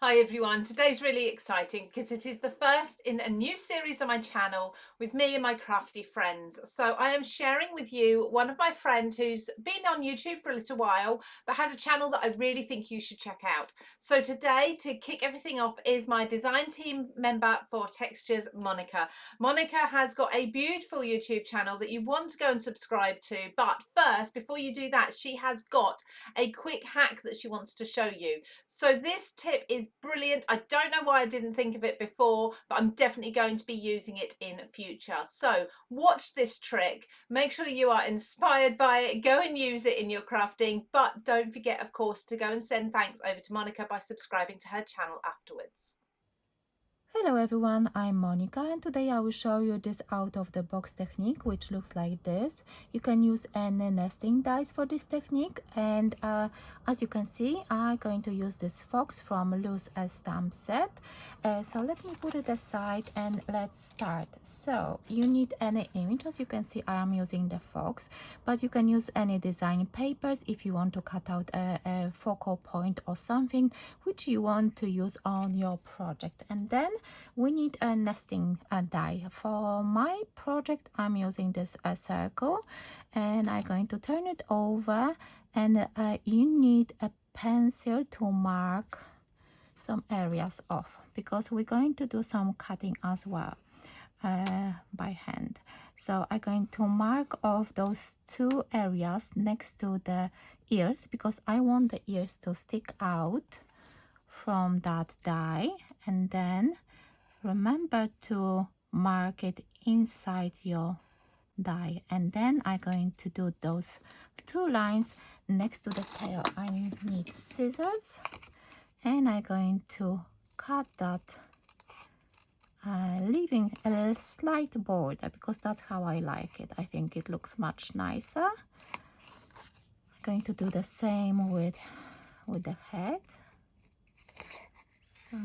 Hi everyone, today's really exciting because it is the first in a new series on my channel with me and my crafty friends. So I am sharing with you one of my friends who's been on YouTube for a little while but has a channel that I really think you should check out. So today, to kick everything off, is my design team member for textures, Monica. Monica has got a beautiful YouTube channel that you want to go and subscribe to, but first, before you do that, she has got a quick hack that she wants to show you. So this tip is brilliant. I don't know why I didn't think of it before, but I'm definitely going to be using it in future. So watch this trick. Make sure you are inspired by it. Go and use it in your crafting. But don't forget, of course, to go and send thanks over to Monica by subscribing to her channel afterwards. Hello everyone, I'm Monica and today I will show you this out of the box technique which looks like this. You can use any nesting dies for this technique and as you can see I'm going to use this fox from Loose a Stamp set. So let me put it aside and let's start. So you need any image. As you can see I am using the fox, but you can use any design papers if you want to cut out a focal point or something which you want to use on your project. And then we need a nesting die. For my project I'm using this circle and I'm going to turn it over, and you need a pencil to mark some areas off because we're going to do some cutting as well by hand. So I'm going to mark off those two areas next to the ears because I want the ears to stick out from that die, and then remember to mark it inside your die. And then I'm going to do those two lines next to the tail. I need scissors and I'm going to cut that, leaving a slight border because that's how I like it. I think it looks much nicer. I'm going to do the same with the head. So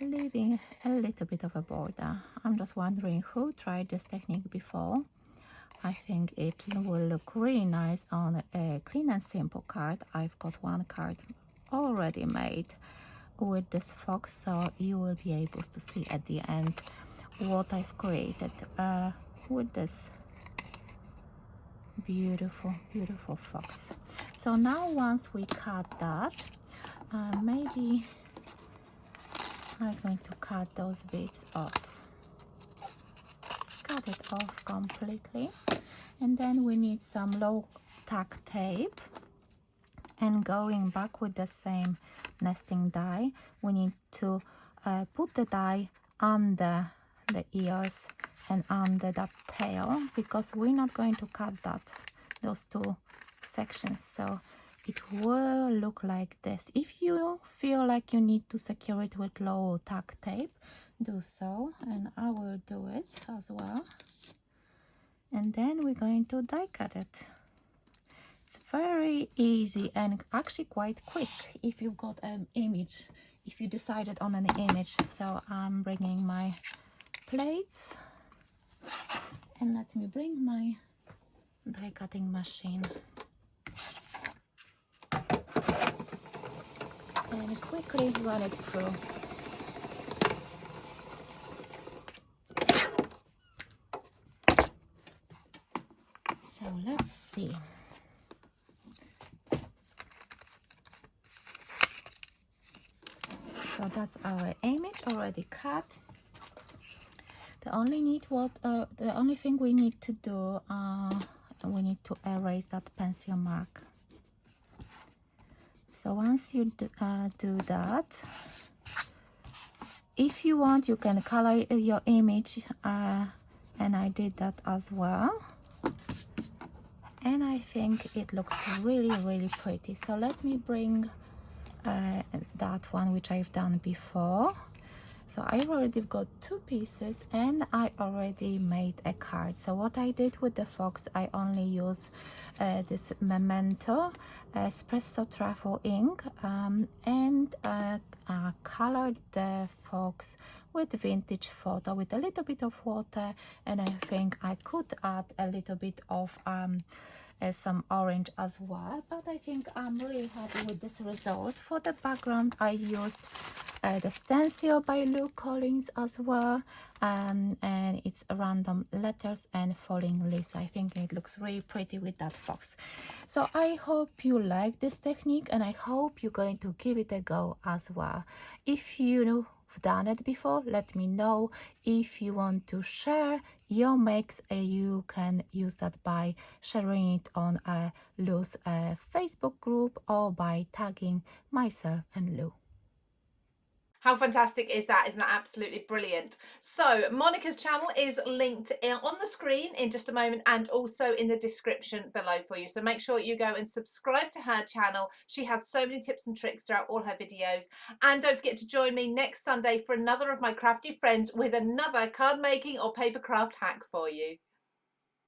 leaving a little bit of a border. I'm just wondering who tried this technique before. I think it will look really nice on a clean and simple card. I've got one card already made with this fox, so you will be able to see at the end what I've created with this beautiful fox. So now once we cut that, maybe I'm going to cut those bits off. Just cut it off completely. And then we need some low tack tape. And going back with the same nesting die, we need to put the die under the ears and under that tail because we're not going to cut those two sections. So it will look like this. If you feel like you need to secure it with low tack tape, do so, and I will do it as well. And then we're going to die cut it. It's very easy and actually quite quick if you've got an image, if you decided on an image. So I'm bringing my plates and let me bring my die cutting machine and quickly run it through. So let's see. So that's our image already cut. The only thing we need to do, we need to erase that pencil mark. So once you do that, if you want, you can color your image, and I did that as well. And I think it looks really pretty. So let me bring that one which I've done before. So I already got two pieces and I already made a card. So what I did with the fox, I only use this Memento espresso truffle ink and colored the fox with vintage photo with a little bit of water, and I think I could add a little bit of some orange as well, but I think I'm really happy with this result. For the background I used the stencil by Lou Collins as well, and it's random letters and falling leaves. I think it looks really pretty with that box. So I hope you like this technique, and I hope you're going to give it a go as well. If you've done it before, let me know. If you want to share your makes, you can use that by sharing it on Lou's Facebook group or by tagging myself and Lou. How fantastic is that? Isn't that absolutely brilliant? So Monica's channel is linked on the screen in just a moment, and also in the description below for you. So make sure you go and subscribe to her channel. She has so many tips and tricks throughout all her videos. And don't forget to join me next Sunday for another of my crafty friends with another card making or paper craft hack for you.